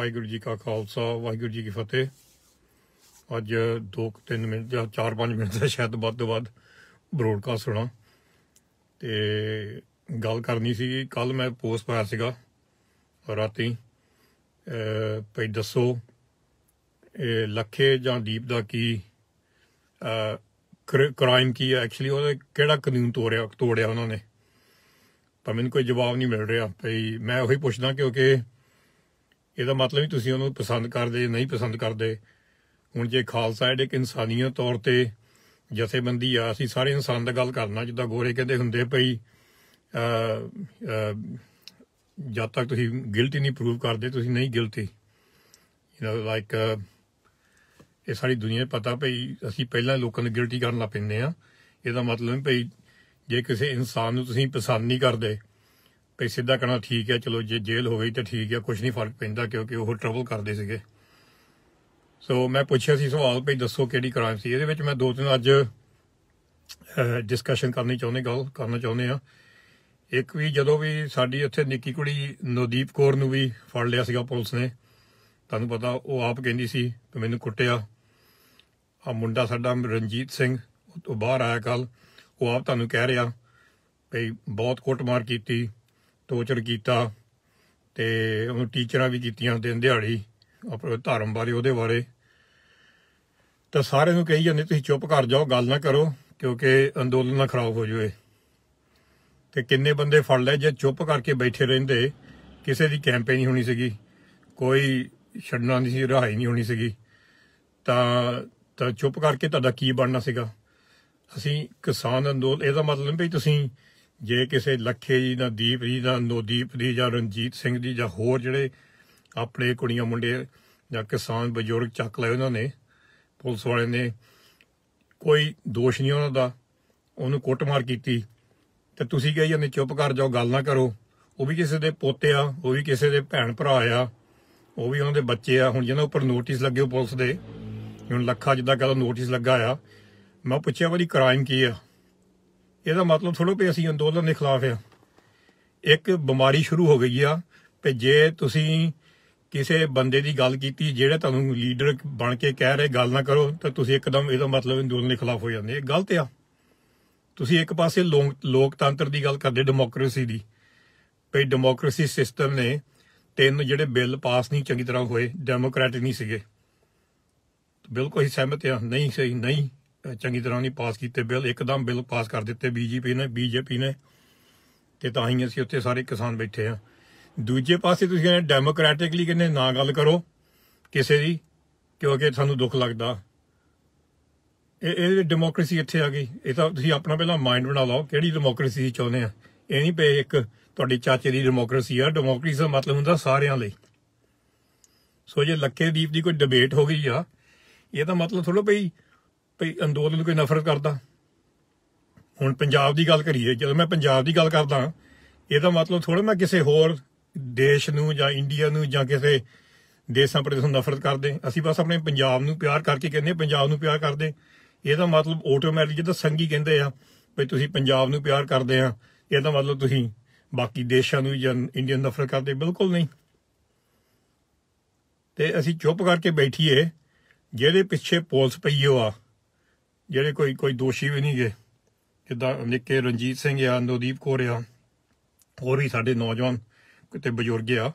वाहिगुरू जी का खालसा वाहिगुरू जी की फतेह। अज 2-3 मिनट या 4-5 मिनट का शायद ਵੱਧ ਤੋਂ ਵੱਧ ब्रॉडकास्ट होना तो गल करनी सी। कल मैं पोस्ट पाया सीगा राती भाई दसो लखे जां दीप का की क्राइम की है, एक्चुअली वो केड़ा कानून तोड़िया उन्होंने, पर मैनूं कोई जवाब नहीं मिल रहा। भाई मैं उही पुछदा क्योंकि ਇਹਦਾ मतलब ही तुसीं ਉਹਨੂੰ पसंद करदे नहीं पसंद करदे। हुण जे खालसा एक इंसानियत तौर ते जथेबंदी आ, असीं सारे इंसान दा गल करना जिद्दां गोरे कहंदे हुंदे भई जद तक तुसीं गिल्टी नहीं प्रूव करदे तुसीं नहीं गिल्टी। लाइक ये सारी दुनिया पता भई असीं पहलां लोकां नूं गिल्टी करन लग पैंदे आ। ਇਹਦਾ मतलब भई जे किसी इंसान नूं तुसीं पसंद नहीं करदे भई सीधा कहना ठीक है, चलो जे जेल हो गई तो ठीक है, कुछ नहीं फर्क पैंदा क्योंकि वो ट्रबल करते सीगे। सो मैं पूछा सी सवाल भई दसो किहड़ी क्राइम सी। इहदे विच मैं 2-3 अज डिस्कशन करनी चाहुंदे, गल करना चाहुंदे आ। एक भी जदों भी साडी इत्थे निक्की कुड़ी नवदीप कौर नूं भी फड़ लिया सीगा पुलिस ने, तुहानूं पता वो आप कहंदी सी कि मैनूं कुੱਟਿਆ। आ मुंडा साडा रणजीत सिंह तो बाहर आया कल, वो आप तुहानूं कह रहा भई बहुत कुੱਟਮਾर कीती, टोचर किया ते उन्होंने टीचर भी कीतियां दिन दिहाड़ी अपने धर्म बारे ਉਹਦੇ बारे। तो सारे नूं कही जांदे तुसीं चुप कर जाओ, गल ना करो क्योंकि अंदोलन ना खराब हो जाए। तो किन्ने बंदे फड़ लए जे चुप करके बैठे रहिंदे, किसी की कैंपेन नहीं होनी सीगी, कोई छड्डना नहीं सी, रिहाई नहीं होनी सीगी, तो चुप करके तुहाडा की बनना सीगा। असीं किसान अंदोलन ਇਹਦਾ मतलब भी तुसीं जे किसी लखे जी दा दीप जी दा नवदीप दी जां रणजीत सिंह दी जां होर जिहड़े अपने कुड़ियां मुंडे जां किसान बजुर्ग चक लए उन्होंने पुलिस वाले ने, कोई दोष नहीं उन्हों दा, उन्होंने कुੱਟਮਾर कीती ते तुसीं कही जांदे चुप कर जाओ, गल ना करो। वो भी किसी दे पोते आ, वो भी किसी दे भैन भरा आ, वो भी उन्होंने बच्चे आ। हुण जिन्हां उपर नोटिस लगे पुलिस दे, हुण लखा जिद्दां कल नोटिस लगा आ, मैं पुछया भाई क्राइम की आ। ਇਹਦਾ मतलब थोड़ा भी ਅਸੀਂ अंदोलन के खिलाफ ਆ। एक बीमारी शुरू हो गई आ कि जे तुसी किसी बंदे की गल की जेड़ा तुहानूं लीडर बन के कह रहे गल ना करो तो तुसी एकदम ਇਹਦਾ मतलब अंदोलन के खिलाफ हो जाते। गलत आ। तुसी एक पासे लोकतंत्र की गल करदे, डेमोक्रेसी की, भई डेमोक्रेसी सिस्टम ने 3 ਜਿਹੜੇ बिल पास नहीं चंगी तरह होए, डेमोक्रेटिक नहीं सीगे। बिल्कुल ही सहमत आ, नहीं सही नहीं चंगी तरह नहीं पास किए बिल, एकदम बिल पास कर दिते बीजेपी ने ते तां ही असीं उत्थे सारे किसान बैठे हैं। दूजे पासे तुसीं कहंदे डेमोक्रेटिकली कहंदे ना गल करो किसी की क्योंकि सानूं दुख लगदा। ये डेमोक्रेसी इत्थे आ गई। ये तां तुसीं अपना पहलां माइंड बना लो किहड़ी डेमोक्रेसी चाहुंदे आ। ये नहीं पे एक तुहाडी चाचे की डेमोक्रेसी आ। डेमोक्रेसी का मतलब हुंदा सारियां लई। सो जे लखे दीप की कोई डिबेट हो गई आ, ये तां मतलब थोड़ा भई अंदोलन कोई नफरत करता। हुण पंजाब की गल करिए, जदों मैं पंजाब की गल करदा ਇਹਦਾ मतलब थोड़ा मैं किसी होर देश नूं जां इंडिया नूं जां किसी देशां प्रति नफरत करदे। असीं बस अपने पंजाब नूं प्यार करके कहंदे पंजाब नूं प्यार करदे। ਇਹਦਾ मतलब ऑटोमैटिक जिद्दां संघी कहंदे आ भई तुसीं पंजाब नूं प्यार करदे आ, ਇਹਦਾ मतलब तुसीं बाकी देशां नूं जां इंडिया नूं नफरत करदे, बिल्कुल नहीं। ते असीं चुप करके बैठीए, ਜਿਹਦੇ पिछे पुलिस पई आ, ਜਿਹੜੇ कोई दोषी भी नहीं गए, जिद्दां निक्के रणजीत सिंह आ, नवदीप कौर आ, होर भी साडे नौजवान ते बजुर्ग आ,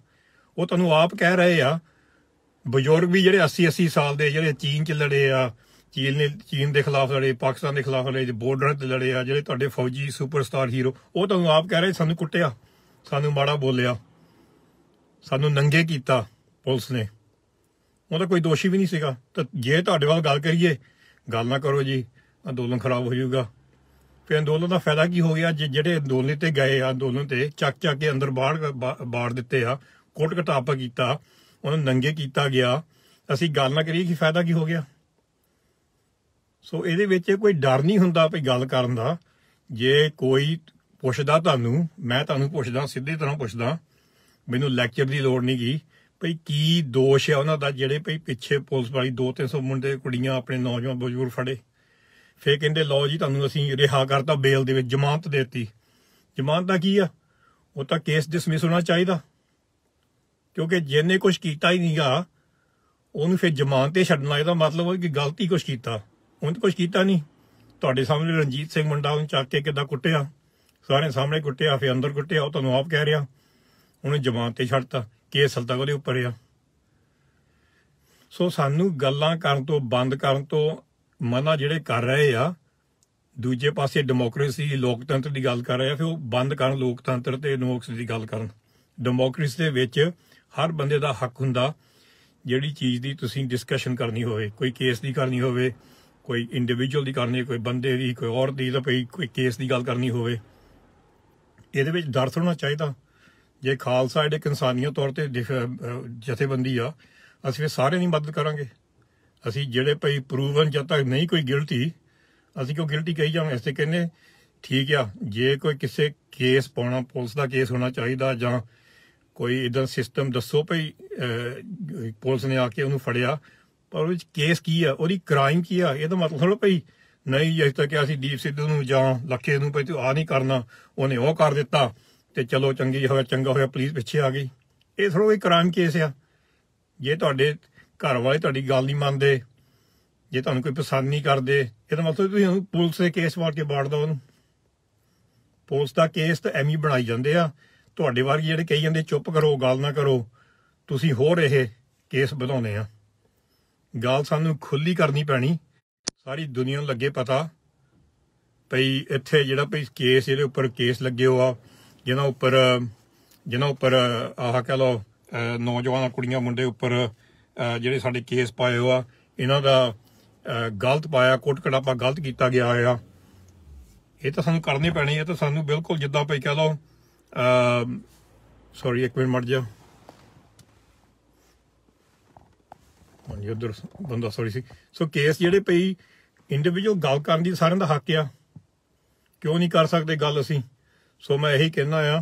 वो तुहानूं आप कह रहे आ। बजुर्ग भी जिहड़े 80-80 साल दे जिहड़े चीन च लड़े आ, चीन के खिलाफ लड़े, पाकिस्तान के खिलाफ लड़े, बॉर्डर ते लड़े आ, जिहड़े तुहाडे फौजी सुपरस्टार हीरो, वो तुहानूं आप कह रहे सानूं कुੱਟਿਆ, सानूं माड़ा बोलिया, सानूं नंगे कीता पुलिस ने। वो तो कोई दोषी भी नहीं सीगा। तो जे तुहाडे वाल गल करिए, गल ना करो जी, अंदोलन खराब हो जाऊगा। फिर अंदोलन का फायदा की हो गया? जेडे अंदोलन ते गए, अंदोलन ते चक के अंदर बाड़ दिते आ, कुट घटापा किया, उन्होंने नंगे किया गया, असीं गल ना करिए कि फायदा की हो गया? सो ਇਹਦੇ ਵਿੱਚ कोई डर नहीं हुंदा भई गल करन दा। जे कोई पुछदा तुहानूं, मैं तुहानूं पुछदा, सीधी तरह पुछदा, मैनूं लैक्चर की लोड़ नहीं गी भई की दोष है उन्हों का ਜਿਹੜੇ भई पिछे पुलिस वाली 200-300 मुंडे कुड़ियां अपने नौजवान बजुर्ग फड़े, फिर कहते लो जी तुहानूं असीं रिहा करता, बेल दे विच जमानत देती। जमानत का की आ? वो तो केस डिसमिस होना चाहिए क्योंकि जिन्हें कुछ किया ही नहीं गा ਉਹਨੂੰ ਫਿਰ ਜ਼ਮਾਨਤ ਤੇ ਛੱਡਣਾ ਇਹਦਾ ਮਤਲਬ ਹੈ ਕਿ ਗਲਤੀ ਕੁਛ ਕੀਤਾ। ਉਹਨੇ ਤਾਂ ਕੁਛ ਕੀਤਾ ਨਹੀਂ। ਤੁਹਾਡੇ ਸਾਹਮਣੇ ਰਣਜੀਤ ਸਿੰਘ ਮੁੰਡਾ ਉਹਨੂੰ ਚੱਕ ਕੇ ਕਿੱਦਾਂ ਕੁੱਟਿਆ, ਸਾਰੇ ਸਾਹਮਣੇ ਕੁੱਟਿਆ, ਫਿਰ ਅੰਦਰ ਕੁੱਟਿਆ। ਉਹ ਤੁਹਾਨੂੰ ਆਪ ਕਹਿ ਰਿਹਾ ਉਹਨੇ ਜ਼ਮਾਨਤ ਤੇ ਛੱਡਤਾ, ਕੇਸ ਹਲ ਤੱਕ ਉਹਦੇ ਉੱਪਰ ਆ। ਸੋ ਸਾਨੂੰ ਗੱਲਾਂ ਕਰਨ ਤੋਂ ਬੰਦ ਕਰਨ ਤੋਂ ਮਨਾ ਜਿਹੜੇ ਕਰ ਰਹੇ ਆ, ਦੂਜੇ ਪਾਸੇ ਡੈਮੋਕ੍ਰੇਸੀ ਲੋਕਤੰਤਰ ਦੀ ਗੱਲ ਕਰ ਰਹੇ ਆ, ਫਿਰ ਉਹ ਬੰਦ ਕਰਨ ਲੋਕਤੰਤਰ ਤੇ ਡੈਮੋਕ੍ਰੇਸੀ ਦੀ ਗੱਲ ਕਰਨ। ਡੈਮੋਕ੍ਰੇਸੀ ਦੇ ਵਿੱਚ ਹਰ ਬੰਦੇ ਦਾ ਹੱਕ ਹੁੰਦਾ ਜਿਹੜੀ ਚੀਜ਼ ਦੀ ਤੁਸੀਂ ਡਿਸਕਸ਼ਨ ਕਰਨੀ ਹੋਵੇ, ਕੋਈ ਕੇਸ ਦੀ ਕਰਨੀ ਹੋਵੇ, ਕੋਈ ਇੰਡੀਵਿਜੂਅਲ ਦੀ ਕਰਨੀ, ਕੋਈ ਬੰਦੇ ਦੀ, ਕੋਈ ਔਰਤ ਦੀ, ਤਾਂ ਕੋਈ ਕੇਸ ਦੀ ਗੱਲ ਕਰਨੀ ਹੋਵੇ। ਇਹਦੇ ਵਿੱਚ ਡਰ ਹੋਣਾ ਚਾਹੀਦਾ। ਜੇ ਖਾਲਸਾ ਇੱਕ ਇਨਸਾਨੀਅਤ ਤੌਰ ਤੇ ਜਥੇਬੰਦੀ ਆ, ਅਸੀਂ ਫਿਰ ਸਾਰੇ ਦੀ ਮਦਦ ਕਰਾਂਗੇ। ਅਸੀਂ ਜਿਹੜੇ ਭਈ ਪ੍ਰੂਵਨ ਜਦ ਤੱਕ ਨਹੀਂ ਕੋਈ ਗਿਲਟੀ, ਅਸੀਂ ਕਿਉਂ ਗਿਲਟੀ ਕਹੀ ਜਾਵਾਂਗੇ। ਅਸੀਂ ਕਹਿੰਦੇ ਠੀਕ ਆ, ਜੇ ਕੋਈ ਕਿਸੇ ਕੇਸ ਪਾਉਣਾ, ਪੁਲਿਸ ਦਾ ਕੇਸ ਹੋਣਾ ਚਾਹੀਦਾ ਜਾਂ ਕੋਈ ਇੱਦਾਂ ਸਿਸਟਮ ਦੱਸੋ ਭਈ ਪੁਲਿਸ ਨੇ ਆ ਕੇ ਉਹਨੂੰ ਫੜਿਆ, ਪਰ ਉਹਦੇ ਵਿੱਚ ਕੇਸ ਕੀ ਆ, ਉਹਦੀ ਕ੍ਰਾਈਮ ਕੀ ਆ। ਇਹਦਾ ਮਤਲਬ ਥੋੜ੍ਹਾ ਭਈ ਨਹੀਂ ਜਿਸ ਤੱਕ ਅਸੀਂ ਦੀਪ ਸਿੱਧੂ ਨੂੰ ਜਾਂ ਲੱਖੇ ਨੂੰ ਭਈ ਤੂੰ ਆ ਨਹੀਂ ਕਰਨਾ, ਉਹਨੇ ਉਹ ਕਰ ਦਿੱਤਾ ਤੇ ਚਲੋ ਚੰਗਾ ਹੋਇਆ ਪੁਲਿਸ ਪਿੱਛੇ ਆ ਗਈ। ਇਹ ਥੋੜ੍ਹਾ ਕੋਈ ਕ੍ਰਾਈਮ ਕੇਸ ਆ। ਜੇ ਤੁਹਾਡੇ ਘਰ ਵਾਲੇ ਤੁਹਾਡੀ ਗੱਲ ਨਹੀਂ ਮੰਨਦੇ, ਜੇ ਤੁਹਾਨੂੰ ਕੋਈ ਪਸੰਦ ਨਹੀਂ ਕਰਦੇ, ਇਹਦਾ ਮਤਲਬ ਤੁਸੀਂ ਉਹਨੂੰ ਪੁਲਿਸ ਦੇ ਕੇਸ ਮਾਰ ਕੇ ਬਾੜ ਦਿਓ ਉਹਨੂੰ। ਪੁਲਿਸ ਦਾ ਕੇਸ ਤਾਂ ਐਵੇਂ ਬਣਾਈ ਜਾਂਦੇ ਆ। ਤੁਹਾਡੇ ਵਰਗੇ ਜਿਹੜੇ ਕਹੀ ਜਾਂਦੇ ਚੁੱਪ ਕਰੋ, ਗੱਲ ਨਾ ਕਰੋ, ਤੁਸੀਂ ਹੋਰ ਇਹ ਕੇਸ ਵਧਾਉਂਦੇ ਆ। ਗੱਲ ਸਾਨੂੰ ਖੁੱਲੀ ਕਰਨੀ ਪੈਣੀ, ਸਾਰੀ ਦੁਨੀਆ ਨੂੰ ਲੱਗੇ ਪਤਾ ਭਈ ਇੱਥੇ ਜਿਹੜਾ ਭਈ ਕੇਸ, ਇਹਦੇ ਉੱਪਰ ਕੇਸ ਲੱਗੇ ਹੋ ਆ, ਜਿਹਨਾਂ ਉੱਪਰ ਆਹ ਕਹਿ ਲਓ ਨੌਜਵਾਨਾਂ ਕੁੜੀਆਂ ਮੁੰਡੇ ਉੱਪਰ ਜਿਹੜੇ ਸਾਡੇ ਕੇਸ ਪਾਏ ਹੋ ਆ, ਇਹਨਾਂ ਦਾ ਗਲਤ ਪਾਇਆ, ਕੁੱਟ ਕੜਾਪਾ ਗਲਤ ਕੀਤਾ ਗਿਆ ਆ। ਇਹ ਤਾਂ ਸਾਨੂੰ ਕਰਨੀ ਪੈਣੀ। ਇਹ ਤਾਂ ਸਾਨੂੰ ਬਿਲਕੁਲ ਜਿੱਦਾਂ ਭਈ ਕਹਿ ਲਓ ਸੌਰੀ ਇੱਕ ਮਿੰਟ ਮਰ ਜਾ, ਹਾਂਜੀ ਉੱਧਰ ਬੰਦਾ ਸੌਰੀ ਸੀ। ਸੋ ਕੇਸ ਜਿਹੜੇ ਪਈ ਇੰਡੀਵਿਜੂਅਲ ਗੱਲ ਕਰਨ ਦੀ ਸਾਰਿਆਂ ਦਾ ਹੱਕ ਆ, ਕਿਉਂ ਨਹੀਂ ਕਰ ਸਕਦੇ ਗੱਲ ਅਸੀਂ। ਸੋ ਮੈਂ ਇਹੀ ਕਹਿੰਦਾ ਆ,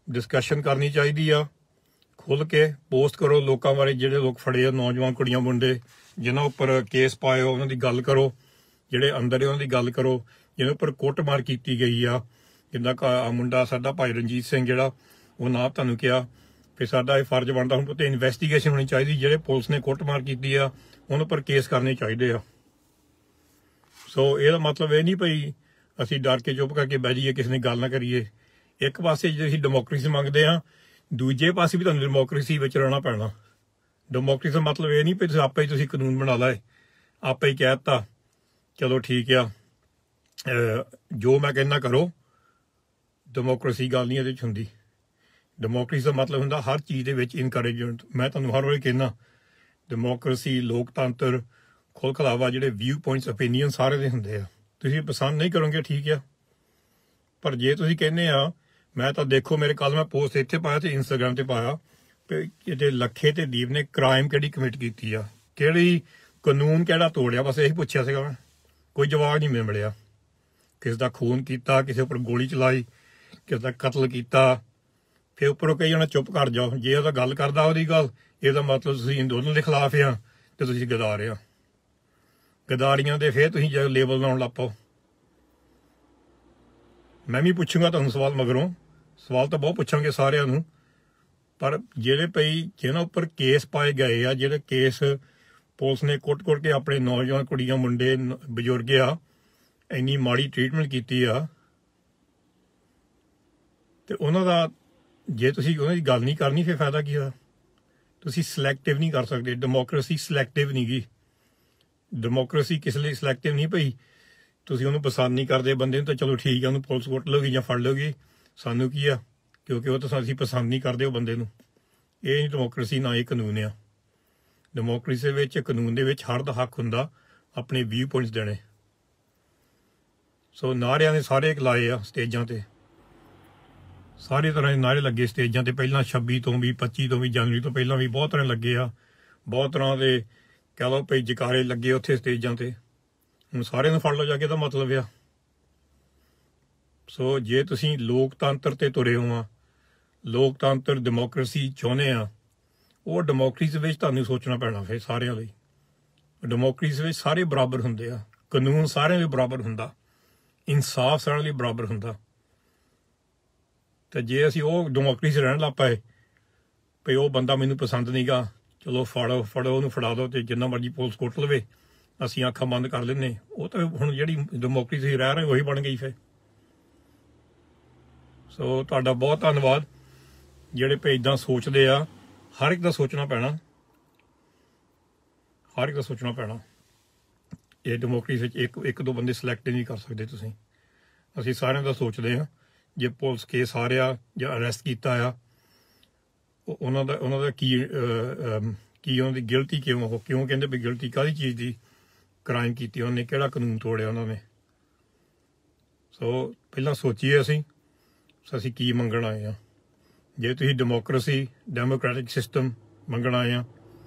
ਡਿਸਕਸ਼ਨ ਕਰਨੀ ਚਾਹੀਦੀ ਆ, ਖੁੱਲ੍ਹ ਕੇ ਪੋਸਟ ਕਰੋ ਲੋਕਾਂ ਬਾਰੇ, ਜਿਹੜੇ ਲੋਕ ਫੜੇ ਆ, ਨੌਜਵਾਨ ਕੁੜੀਆਂ ਮੁੰਡੇ ਜਿਹਨਾਂ ਉੱਪਰ ਕੇਸ ਪਾਏ ਹੋ, ਉਹਨਾਂ ਦੀ ਗੱਲ ਕਰੋ। ਜਿਹੜੇ ਅੰਦਰ ਉਹਨਾਂ ਦੀ ਗੱਲ ਕਰੋ, ਜਿਹਨਾਂ ਉੱਪਰ ਕੁੱਟਮਾਰ ਕੀਤੀ ਗਈ ਆ। ਜਿੱਦਾਂ ਮੁੰਡਾ ਸਾਡਾ ਭਾਈ ਰਣਜੀਤ ਸਿੰਘ ਜਿਹੜਾ, ਉਹ ਨਾ ਤੁਹਾਨੂੰ ਕਿਹਾ, ਫਿਰ ਸਾਡਾ ਇਹ ਫਰਜ਼ ਬਣਦਾ ਹੁਣ ਤੇ ਇਨਵੈਸਟੀਗੇਸ਼ਨ ਹੋਣੀ ਚਾਹੀਦੀ। ਜਿਹੜੇ ਪੁਲਿਸ ਨੇ ਕੁੱਟਮਾਰ ਕੀਤੀ ਆ ਉਹਨਾਂ ਉੱਪਰ ਕੇਸ ਕਰਨੇ ਚਾਹੀਦੇ ਆ। ਸੋ ਇਹਦਾ ਮਤਲਬ ਇਹ ਨਹੀਂ ਭਈ ਅਸੀਂ ਡਰ ਕੇ ਚੁੱਪ ਕਰਕੇ ਬਹਿ ਜਾਈਏ, ਕਿਸੇ ਨੇ ਗੱਲ ਨਾ ਕਰੀਏ। ਇੱਕ ਪਾਸੇ ਜੇ ਅਸੀਂ ਡੈਮੋਕ੍ਰੇਸੀ ਮੰਗਦੇ ਆ, ਦੂਜੇ ਪਾਸੇ ਵੀ ਤੁਹਾਨੂੰ ਡੈਮੋਕ੍ਰੇਸੀ ਵਿੱਚ ਰਹਿਣਾ ਪੈਣਾ। ਡੈਮੋਕ੍ਰੇਸੀ ਦਾ ਮਤਲਬ ਇਹ ਨਹੀਂ ਭਈ ਤੁਸੀਂ ਆਪੇ ਹੀ ਤੁਸੀਂ ਕਾਨੂੰਨ ਬਣਾ ਲਏ, ਆਪੇ ਹੀ ਕਹਿ ਦਿੱਤਾ ਚਲੋ ਠੀਕ ਆ, ਜੋ ਮੈਂ ਕਹਿੰਦਾ ਕਰੋ। ਡੈਮੋਕ੍ਰੇਸੀ ਗੱਲ ਨਹੀਂ ਇਹਦੇ 'ਚ ਹੁੰਦੀ। ਡੈਮੋਕ੍ਰੇਸੀ ਦਾ ਮਤਲਬ ਹੁੰਦਾ ਹਰ ਚੀਜ਼ ਦੇ ਵਿੱਚ ਇਨਕਰੇਜਮੈਂਟ। ਮੈਂ ਤੁਹਾਨੂੰ ਹਰ ਵਾਰੀ ਕਹਿੰਦਾ ਡੈਮੋਕ੍ਰੇਸੀ, ਲੋਕਤੰਤਰ, ਖੁੱਲ੍ਹ ਖੁਲਾਵਾ, ਜਿਹੜੇ ਵਿਊ ਪੁਆਇੰਟਸ, ਓਪੀਨੀਅਨ ਸਾਰੇ ਦੇ ਹੁੰਦੇ ਆ। ਤੁਸੀਂ ਪਸੰਦ ਨਹੀਂ ਕਰੋਗੇ ਠੀਕ ਆ, ਪਰ ਜੇ ਤੁਸੀਂ ਕਹਿੰਦੇ ਆ, ਮੈਂ ਤਾਂ ਦੇਖੋ ਮੇਰੇ ਕੱਲ੍ਹ ਮੈਂ ਪੋਸਟ ਇੱਥੇ ਪਾਇਆ ਤੇ ਇੰਸਟਾਗ੍ਰਾਮ ਤੇ ਪਾਇਆ ਕਿ ਲੱਖੇ ਤੇ ਦੀਪ ਨੇ ਕ੍ਰਾਈਮ ਕਿਹੜੀ ਕਮਿਟ ਕੀਤੀ ਆ, ਕਿਹੜੀ ਕਾਨੂੰਨ ਕਿਹੜਾ ਤੋੜਿਆ, ਬਸ ਇਹੀ ਪੁੱਛਿਆ ਸੀਗਾ ਮੈਂ। ਕੋਈ ਜਵਾਬ ਨਹੀਂ ਮਿਲਿਆ। ਕਿਸੇ ਦਾ ਖੂਨ ਕੀਤਾ, ਕਿਸੇ ਉੱਪਰ ਗੋਲੀ ਚਲਾਈ, ਕਿਸੇ ਦਾ ਕਤਲ ਕੀਤਾ, ਫਿਰ ਉੱਪਰੋਂ ਕਈ ਜਣਾ ਚੁੱਪ ਕਰ ਜਾਓ। ਜੇ ਉਹਦਾ ਗੱਲ ਕਰਦਾ ਉਹਦੀ ਗੱਲ, ਇਹਦਾ ਮਤਲਬ ਤੁਸੀਂ ਦੋਨਾਂ ਦੇ ਖਿਲਾਫ ਆ ਤੇ ਤੁਸੀਂ ਗਦਾਰ ਆ। ਗਦਾਰੀਆਂ ਦੇ ਫਿਰ ਤੁਸੀਂ ਜਦੋਂ ਲੇਬਲ ਲਾਉਣ ਲੱਗ ਪਓ। ਮੈਂ ਵੀ ਪੁੱਛੂੰਗਾ ਤੁਹਾਨੂੰ ਸਵਾਲ, ਮਗਰੋਂ ਸਵਾਲ ਤਾਂ ਬਹੁਤ ਪੁੱਛਾਂਗੇ ਸਾਰਿਆਂ ਨੂੰ, ਪਰ ਜਿਹੜੇ ਭਈ ਜਿਹਨਾਂ ਉੱਪਰ ਕੇਸ ਪਾਏ ਗਏ ਆ, ਜਿਹੜੇ ਕੇਸ ਪੁਲਿਸ ਨੇ ਕੁੱਟ ਕੇ ਆਪਣੇ ਨੌਜਵਾਨ ਕੁੜੀਆਂ ਮੁੰਡੇ ਬਜ਼ੁਰਗ ਆ ਇੰਨੀ ਮਾੜੀ ਟ੍ਰੀਟਮੈਂਟ ਕੀਤੀ ਆ, ਤੇ ਉਹਨਾਂ ਦਾ ਜੇ ਤੁਸੀਂ ਉਹਨਾਂ ਦੀ ਗੱਲ ਨਹੀਂ ਕਰਨੀ ਫਿਰ ਫਾਇਦਾ ਕੀ ਹੋਇਆ। ਤੁਸੀਂ ਸਿਲੈਕਟਿਵ ਨਹੀਂ ਕਰ ਸਕਦੇ। ਡੈਮੋਕ੍ਰੇਸੀ ਸਿਲੈਕਟਿਵ ਨਹੀਂ ਗੀ। ਡੈਮੋਕ੍ਰੇਸੀ ਕਿਸ ਲਈ ਸਿਲੈਕਟਿਵ ਨਹੀਂ ਭਈ ਤੁਸੀਂ ਉਹਨੂੰ ਪਸੰਦ ਨਹੀਂ ਕਰਦੇ ਬੰਦੇ ਨੂੰ ਤਾਂ ਚਲੋ ਠੀਕ ਆ, ਉਹਨੂੰ ਪੁਲਿਸ ਕੁੱਟ ਲਊਗੀ ਜਾਂ ਫੜ ਲਊਗੀ, ਸਾਨੂੰ ਕੀ ਆ, ਕਿਉਂਕਿ ਉਹ ਤਾਂ ਅਸੀਂ ਪਸੰਦ ਨਹੀਂ ਕਰਦੇ ਉਹ ਬੰਦੇ ਨੂੰ। ਇਹ ਨਹੀਂ ਡੈਮੋਕ੍ਰੇਸੀ, ਨਾ ਇਹ ਕਾਨੂੰਨ ਆ। ਡੈਮੋਕ੍ਰੇਸੀ ਵਿੱਚ, ਕਾਨੂੰਨ ਦੇ ਵਿੱਚ ਹਰ ਦਾ ਹੱਕ ਹੁੰਦਾ ਆਪਣੇ ਵਿਊ ਪੁਆਇੰਟਸ ਦੇਣੇ। ਸੋ ਨਾਅਰਿਆਂ ਨੇ ਸਾਰੇ ਲਾਏ ਆ ਸਟੇਜਾਂ ਤੇ, ਸਾਰੇ ਤਰ੍ਹਾਂ ਦੇ ਨਾਅਰੇ ਲੱਗੇ ਸਟੇਜਾਂ ਤੇ। ਪਹਿਲਾਂ 26 ਤੋਂ ਵੀ, 25 ਤੋਂ ਵੀ, ਜਨਵਰੀ ਤੋਂ ਪਹਿਲਾਂ ਵੀ ਬਹੁਤ ਤਰ੍ਹਾਂ ਲੱਗੇ ਆ, ਬਹੁਤ ਤਰ੍ਹਾਂ ਦੇ ਕਹਿ ਲਓ ਭਈ ਜਕਾਰੇ ਲੱਗੇ ਉੱਥੇ ਸਟੇਜਾਂ ਤੇ। ਹੁਣ ਸਾਰਿਆਂ ਨੂੰ ਫੜ ਲਓ ਜਾ ਕੇ, ਇਹਦਾ ਮਤਲਬ ਆ। ਸੋ ਜੇ ਤੁਸੀਂ ਲੋਕਤੰਤਰ ਤੇ ਤੁਰੇ ਹੋ ਆ, ਲੋਕਤੰਤਰ ਡੈਮੋਕ੍ਰੇਸੀ ਚਾਹੁੰਦੇ ਆ, ਉਹ ਡੈਮੋਕ੍ਰੇਸੀ ਵਿੱਚ ਤੁਹਾਨੂੰ ਸੋਚਣਾ ਪੈਣਾ ਫਿਰ ਸਾਰਿਆਂ ਲਈ। ਡੈਮੋਕ੍ਰੇਸੀ ਵਿੱਚ ਸਾਰੇ ਬਰਾਬਰ ਹੁੰਦੇ ਆ, ਕਾਨੂੰਨ ਸਾਰਿਆਂ ਲਈ ਬਰਾਬਰ ਹੁੰਦਾ, ਇਨਸਾਫ ਸਾਰਿਆਂ ਲਈ ਬਰਾਬਰ ਹੁੰਦਾ। ਤੇ ਜੇ ਅਸੀਂ ਉਹ ਡੈਮੋਕ੍ਰੇਸੀ ਰਹਿਣ ਲੱਗ ਪਏ ਵੀ ਉਹ ਬੰਦਾ ਮੈਨੂੰ ਪਸੰਦ ਨਹੀਂਗਾ, ਚਲੋ ਫੜੋ ਉਹਨੂੰ ਫੜਾ ਦਿਓ ਤੇ ਜਿੰਨਾ ਮਰਜ਼ੀ ਪੁਲਿਸ ਕੁੱਟ ਲਵੇ, ਅਸੀਂ ਅੱਖਾਂ ਬੰਦ ਕਰ ਲੈਂਦੇ। ਉਹ ਤਾਂ ਹੁਣ ਜਿਹੜੀ ਡੈਮੋਕ੍ਰੇਸੀ ਰਹਿ ਰਹੇ ਉਹੀ ਬਣ ਗਈ ਫਿਰ। ਸੋ ਤੁਹਾਡਾ ਬਹੁਤ ਧੰਨਵਾਦ ਜਿਹੜੇ ਭਈ ਇੱਦਾਂ ਸੋਚਦੇ ਆ। ਹਰ ਇੱਕ ਦਾ ਸੋਚਣਾ ਪੈਣਾ, ਹਰ ਇੱਕ ਦਾ ਸੋਚਣਾ ਪੈਣਾ। ਇਹ ਡੈਮੋਕ੍ਰੇਸੀ ਵਿੱਚ ਇੱਕ ਦੋ ਬੰਦੇ ਸਿਲੈਕਟ ਨਹੀਂ ਕਰ ਸਕਦੇ ਤੁਸੀਂ। ਅਸੀਂ ਸਾਰਿਆਂ ਦਾ ਸੋਚਦੇ ਹਾਂ। ਜੇ ਪੁਲਿਸ ਕੇਸ ਹਾਰਿਆ ਜਾਂ ਅਰੈਸਟ ਕੀਤਾ ਆ, ਉਹਨਾਂ ਦਾ ਕੀ ਉਹਨਾਂ ਦੀ ਗਿਲਟੀ ਕਿਉਂ ਕਹਿੰਦੇ ਵੀ ਗਿਲਟੀ ਕਾਹਦੀ ਚੀਜ਼ ਦੀ ਕ੍ਰਾਈਮ ਕੀਤੀ ਉਹਨੇ, ਕਿਹੜਾ ਕਾਨੂੰਨ ਤੋੜਿਆ ਉਹਨਾਂ ਨੇ। ਸੋ ਪਹਿਲਾਂ ਸੋਚੀਏ ਅਸੀਂ ਕੀ ਮੰਗਣ ਆਏ ਹਾਂ। ਜੇ ਤੁਸੀਂ ਡੈਮੋਕ੍ਰੈਟਿਕ ਸਿਸਟਮ ਮੰਗਣ ਆਏ ਹਾਂ,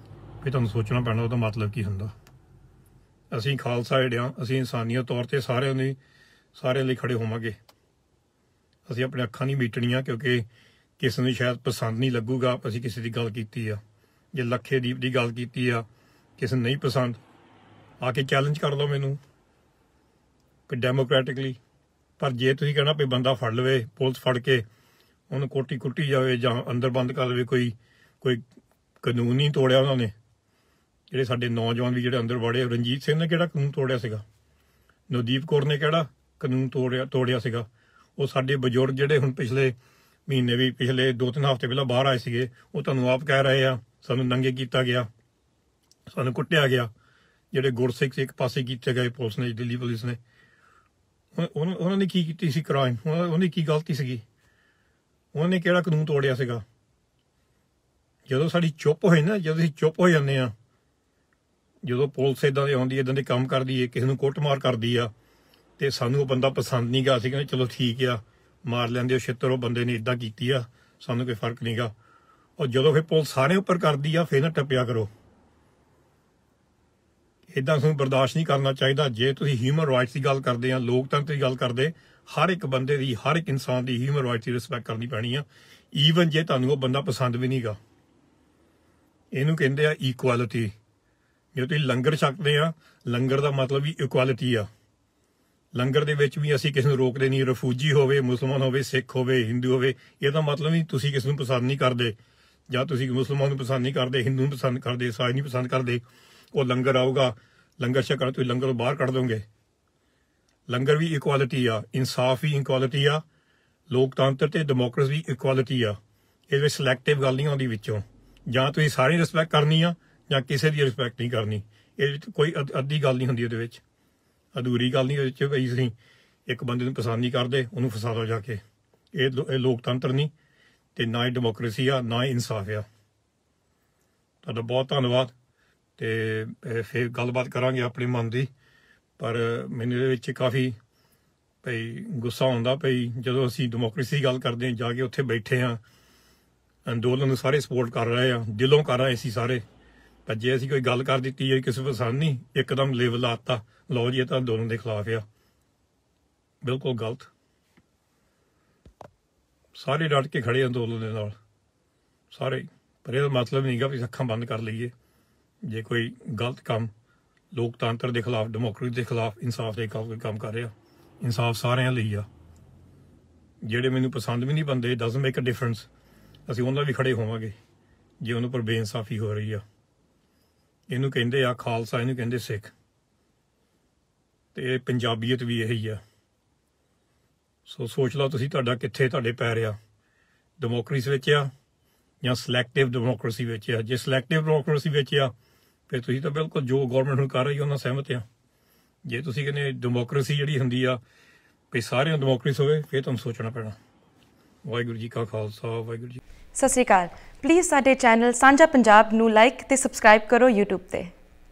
ਫਿਰ ਤੁਹਾਨੂੰ ਸੋਚਣਾ ਪੈਣਾ ਉਹਦਾ ਮਤਲਬ ਕੀ ਹੁੰਦਾ। ਅਸੀਂ ਖਾਲਸਾ ਏਡ ਹਾਂ, ਅਸੀਂ ਇਨਸਾਨੀਅਤ ਤੌਰ 'ਤੇ ਸਾਰਿਆਂ ਲਈ ਖੜੇ ਹੋਵਾਂਗੇ। ਅਸੀਂ ਆਪਣੇ ਅੱਖਾਂ ਨਹੀਂ ਮੀਟਣੀਆਂ, ਕਿਉਂਕਿ ਕਿਸੇ ਨੂੰ ਸ਼ਾਇਦ ਪਸੰਦ ਨਹੀਂ ਲੱਗੂਗਾ ਅਸੀਂ ਕਿਸੇ ਦੀ ਗੱਲ ਕੀਤੀ ਆ। ਜੇ ਲੱਖੇਦੀਪ ਦੀ ਗੱਲ ਕੀਤੀ ਆ, ਕਿਸੇ ਨੂੰ ਨਹੀਂ ਪਸੰਦ, ਆ ਕੇ ਚੈਲੰਜ ਕਰ ਲਓ ਮੈਨੂੰ ਕਿ ਡੈਮੋਕ੍ਰੈਟਿਕਲੀ। ਪਰ ਜੇ ਤੁਸੀਂ ਕਹਿਣਾ ਵੀ ਬੰਦਾ ਫੜ ਲਵੇ, ਪੁਲਿਸ ਫੜ ਕੇ ਉਹਨੂੰ ਕੁੱਟੀ ਜਾਵੇ ਜਾਂ ਅੰਦਰ ਬੰਦ ਕਰ ਲਵੇ, ਕੋਈ ਕਾਨੂੰਨ ਨਹੀਂ ਤੋੜਿਆ ਉਹਨਾਂ ਨੇ। ਜਿਹੜੇ ਸਾਡੇ ਨੌਜਵਾਨ ਵੀ ਜਿਹੜੇ ਅੰਦਰ ਵੜੇ, ਰਣਜੀਤ ਸਿੰਘ ਨੇ ਕਿਹੜਾ ਕਾਨੂੰਨ ਤੋੜਿਆ ਸੀਗਾ? ਨਵਦੀਪ ਕੌਰ ਨੇ ਕਿਹੜਾ ਕਾਨੂੰਨ ਤੋੜਿਆ ਸੀਗਾ? ਉਹ ਸਾਡੇ ਬਜ਼ੁਰਗ ਜਿਹੜੇ ਹੁਣ ਪਿਛਲੇ 2-3 ਹਫ਼ਤੇ ਪਹਿਲਾਂ ਬਾਹਰ ਆਏ ਸੀਗੇ, ਉਹ ਤੁਹਾਨੂੰ ਆਪ ਕਹਿ ਰਹੇ ਆ ਸਾਨੂੰ ਨੰਗੇ ਕੀਤਾ ਗਿਆ, ਸਾਨੂੰ ਕੁੱਟਿਆ ਗਿਆ। ਜਿਹੜੇ ਗੁਰਸਿੱਖ ਇੱਕ ਪਾਸੇ ਕੀਤੇ ਗਏ ਪੁਲਿਸ ਨੇ, ਦਿੱਲੀ ਪੁਲਿਸ ਨੇ, ਉਹਨਾਂ ਨੇ ਕੀ ਕੀਤੀ ਸੀ ਕ੍ਰਾਈਮ? ਉਹਦੀ ਕੀ ਗਲਤੀ ਸੀਗੀ? ਉਹਨਾਂ ਨੇ ਕਿਹੜਾ ਕਾਨੂੰਨ ਤੋੜਿਆ ਸੀਗਾ? ਜਦੋਂ ਸਾਡੀ ਚੁੱਪ ਹੋਈ ਨਾ, ਜਦੋਂ ਅਸੀਂ ਚੁੱਪ ਹੋ ਜਾਂਦੇ ਆ, ਜਦੋਂ ਪੁਲਿਸ ਇੱਦਾਂ ਦੀ ਆਉਂਦੀ, ਇੱਦਾਂ ਦੇ ਕੰਮ ਕਰਦੀ ਹੈ, ਕਿਸੇ ਨੂੰ ਕੁੱਟਮਾਰ ਕਰਦੀ ਆ, ਤੇ ਸਾਨੂੰ ਉਹ ਬੰਦਾ ਪਸੰਦ ਨਹੀਂ ਗਾ, ਅਸੀਂ ਕਹਿੰਦੇ ਚਲੋ ਠੀਕ ਆ, ਮਾਰ ਲੈਂਦੇ ਹੋ ਛਿੱਤਰ, ਉਹ ਬੰਦੇ ਨੇ ਇੱਦਾਂ ਕੀਤੀ ਆ, ਸਾਨੂੰ ਕੋਈ ਫਰਕ ਨਹੀਂ ਗਾ। ਔਰ ਜਦੋਂ ਫਿਰ ਪੁਲਿਸ ਸਾਰਿਆਂ ਉੱਪਰ ਕਰਦੀ ਆ, ਫਿਰ ਨਾ ਟੱਪਿਆ ਕਰੋ। ਇੱਦਾਂ ਸਾਨੂੰ ਬਰਦਾਸ਼ਤ ਨਹੀਂ ਕਰਨਾ ਚਾਹੀਦਾ। ਜੇ ਤੁਸੀਂ ਹਿਊਮਨ ਰਾਈਟਸ ਦੀ ਗੱਲ ਕਰਦੇ ਆ, ਲੋਕਤੰਤਰ ਦੀ ਗੱਲ ਕਰਦੇ, ਹਰ ਇੱਕ ਬੰਦੇ ਦੀ, ਹਰ ਇੱਕ ਇਨਸਾਨ ਦੀ ਹਿਊਮਨ ਰਾਈਟਸ ਦੀ ਰਿਸਪੈਕਟ ਕਰਨੀ ਪੈਣੀ ਆ, ਈਵਨ ਜੇ ਤੁਹਾਨੂੰ ਉਹ ਬੰਦਾ ਪਸੰਦ ਵੀ ਨਹੀਂ ਗਾ। ਇਹਨੂੰ ਕਹਿੰਦੇ ਆ ਇਕੁਐਲਿਟੀ। ਜੇ ਤੁਸੀਂ ਲੰਗਰ ਛਕਦੇ ਆ, ਲੰਗਰ ਦਾ ਮਤਲਬ ਵੀ ਇਕੁਐਲਿਟੀ ਆ। ਲੰਗਰ ਦੇ ਵਿੱਚ ਵੀ ਅਸੀਂ ਕਿਸੇ ਨੂੰ ਰੋਕਦੇ ਨਹੀਂ, ਰਫੂਜੀ ਹੋਵੇ, ਮੁਸਲਮਾਨ ਹੋਵੇ, ਸਿੱਖ ਹੋਵੇ, ਹਿੰਦੂ ਹੋਵੇ। ਇਹਦਾ ਮਤਲਬ ਨਹੀਂ ਤੁਸੀਂ ਕਿਸੇ ਨੂੰ ਪਸੰਦ ਨਹੀਂ ਕਰਦੇ, ਜਾਂ ਤੁਸੀਂ ਮੁਸਲਮਾਨ ਨੂੰ ਪਸੰਦ ਨਹੀਂ ਕਰਦੇ, ਹਿੰਦੂ ਨੂੰ ਪਸੰਦ ਕਰਦੇ, ਈਸਾਈ ਨਹੀਂ ਪਸੰਦ ਕਰਦੇ। ਉਹ ਲੰਗਰ ਆਊਗਾ, ਲੰਗਰ ਛਕਣਾ, ਤੁਸੀਂ ਲੰਗਰ ਤੋਂ ਬਾਹਰ ਕੱਢ ਦੋਗੇ। ਲੰਗਰ ਵੀ ਇਕੁਐਲਿਟੀ ਆ, ਇਨਸਾਫ ਵੀ ਇਕੁਐਲਿਟੀ ਆ, ਲੋਕਤੰਤਰ ਤੇ ਡੈਮੋਕ੍ਰੇਸੀ ਵੀ ਇਕੁਐਲਿਟੀ ਆ। ਇਹਦੇ ਵਿੱਚ ਸਿਲੈਕਟਿਵ ਗੱਲ ਨਹੀਂ ਆਉਂਦੀ ਵਿੱਚੋਂ। ਜਾਂ ਤੁਸੀਂ ਸਾਰੀ ਰਿਸਪੈਕਟ ਕਰਨੀ ਆ ਜਾਂ ਕਿਸੇ ਦੀ ਰਿਸਪੈਕਟ ਨਹੀਂ ਕਰਨੀ। ਇਹਦੇ ਵਿੱਚ ਕੋਈ ਅੱਧੀ ਗੱਲ ਨਹੀਂ ਹੁੰਦੀ, ਉਹਦੇ ਵਿੱਚ ਅਧੂਰੀ ਗੱਲ ਨਹੀਂ। ਉਹਦੇ 'ਚ ਬਈ ਅਸੀਂ ਇੱਕ ਬੰਦੇ ਨੂੰ ਪਸੰਦ ਨਹੀਂ ਕਰਦੇ, ਉਹਨੂੰ ਫਸਾ ਦਿਓ ਜਾ ਕੇ। ਇਹ ਲੋਕਤੰਤਰ ਨਹੀਂ, ਤੇ ਨਾ ਹੀ ਡੈਮੋਕ੍ਰੇਸੀ ਆ, ਨਾ ਹੀ ਇਨਸਾਫ ਆ। ਤੁਹਾਡਾ ਬਹੁਤ ਧੰਨਵਾਦ। ਤੇ ਫਿਰ ਗੱਲਬਾਤ ਕਰਾਂਗੇ ਆਪਣੇ ਮਨ ਦੀ। ਪਰ ਮੈਨੂੰ ਇਹਦੇ ਵਿੱਚ ਕਾਫੀ ਭਈ ਗੁੱਸਾ ਆਉਂਦਾ ਭਈ ਜਦੋਂ ਅਸੀਂ ਡੈਮੋਕ੍ਰੇਸੀ ਦੀ ਗੱਲ ਕਰਦੇ ਹਾਂ, ਜਾ ਕੇ ਉੱਥੇ ਬੈਠੇ ਹਾਂ, ਅੰਦੋਲਨ ਨੂੰ ਸਾਰੇ ਸਪੋਰਟ ਕਰ ਰਹੇ ਆ, ਦਿਲੋਂ ਕਰ ਰਹੇ ਸੀ ਸਾਰੇ। ਪਰ ਜੇ ਅਸੀਂ ਕੋਈ ਗੱਲ ਕਰ ਦਿੱਤੀ ਹੈ ਕਿਸੇ ਪਸੰਦ ਨਹੀਂ, ਇੱਕਦਮ ਲੇਬਲ ਲਾਤਾ, ਲਓ ਜੀ ਇਹ ਤਾਂ ਅੰਦੋਲਨ ਦੇ ਖਿਲਾਫ ਆ। ਬਿਲਕੁਲ ਗਲਤ। ਸਾਰੇ ਡਟ ਕੇ ਖੜੇ ਅੰਦੋਲਨ ਦੇ ਨਾਲ, ਸਾਰੇ। ਪਰ ਇਹਦਾ ਮਤਲਬ ਨਹੀਂ ਗਾ ਵੀ ਅੱਖਾਂ ਬੰਦ ਕਰ ਲਈਏ ਜੇ ਕੋਈ ਗਲਤ ਕੰਮ ਲੋਕਤੰਤਰ ਦੇ ਖਿਲਾਫ, ਡੈਮੋਕ੍ਰੇਸੀ ਦੇ ਖਿਲਾਫ, ਇਨਸਾਫ ਦੇ ਕੋਈ ਕੰਮ ਕਰ ਰਿਹਾ। ਇਨਸਾਫ ਸਾਰਿਆਂ ਲਈ ਆ। ਜਿਹੜੇ ਮੈਨੂੰ ਪਸੰਦ ਵੀ ਨਹੀਂ ਬੰਦੇ, ਡਜ਼ਨਟ ਮੇਕ ਅ ਡਿਫਰੈਂਸ, ਅਸੀਂ ਉਹਨਾਂ ਵੀ ਖੜੇ ਹੋਵਾਂਗੇ ਜੇ ਉਹਨਾਂ ਪਰ ਬੇਇਨਸਾਫੀ ਹੋ ਰਹੀ ਆ। ਇਹਨੂੰ ਕਹਿੰਦੇ ਆ ਖਾਲਸਾ, ਇਹਨੂੰ ਕਹਿੰਦੇ ਸਿੱਖ, ਤੇ ਪੰਜਾਬੀਅਤ ਵੀ ਇਹੀ ਆ। ਸੋ ਸੋਚ ਲਓ ਤੁਸੀਂ ਤੁਹਾਡਾ ਕਿੱਥੇ ਤੁਹਾਡੇ ਪੈਰ ਆ, ਡੈਮੋਕ੍ਰੇਸੀ ਵਿੱਚ ਆ ਜਾਂ ਸਿਲੈਕਟਿਵ ਡੈਮੋਕ੍ਰੇਸੀ ਵਿੱਚ ਆ। ਜੇ ਸਿਲੈਕਟਿਵ ਡੈਮੋਕ੍ਰੇਸੀ ਵਿੱਚ ਆ, ਫਿਰ ਤੁਸੀਂ ਤਾਂ ਬਿਲਕੁਲ ਜੋ ਗੌਰਮੈਂਟ ਹੁਣ ਕਰ ਰਹੀ ਉਹਨਾਂ ਸਹਿਮਤ ਆ। ਜੇ ਤੁਸੀਂ ਕਹਿੰਦੇ ਡੈਮੋਕ੍ਰੇਸੀ ਜਿਹੜੀ ਹੁੰਦੀ ਆ ਵੀ ਸਾਰਿਆਂ ਨੂੰ ਡੈਮੋਕ੍ਰੇਸੀ ਹੋਵੇ, ਫਿਰ ਤੁਹਾਨੂੰ ਸੋਚਣਾ ਪੈਣਾ। ਵਾਹਿਗੁਰੂ ਜੀ ਕਾ ਖਾਲਸਾ, ਵਾਹਿਗੁਰੂ ਜੀ। ਸਤਿ ਸ਼੍ਰੀ ਅਕਾਲ। ਪਲੀਜ਼ ਸਾਡੇ ਚੈਨਲ ਸਾਂਝਾ ਪੰਜਾਬ ਨੂੰ ਲਾਈਕ ਤੇ ਸਬਸਕ੍ਰਾਈਬ ਕਰੋ YouTube ਤੇ।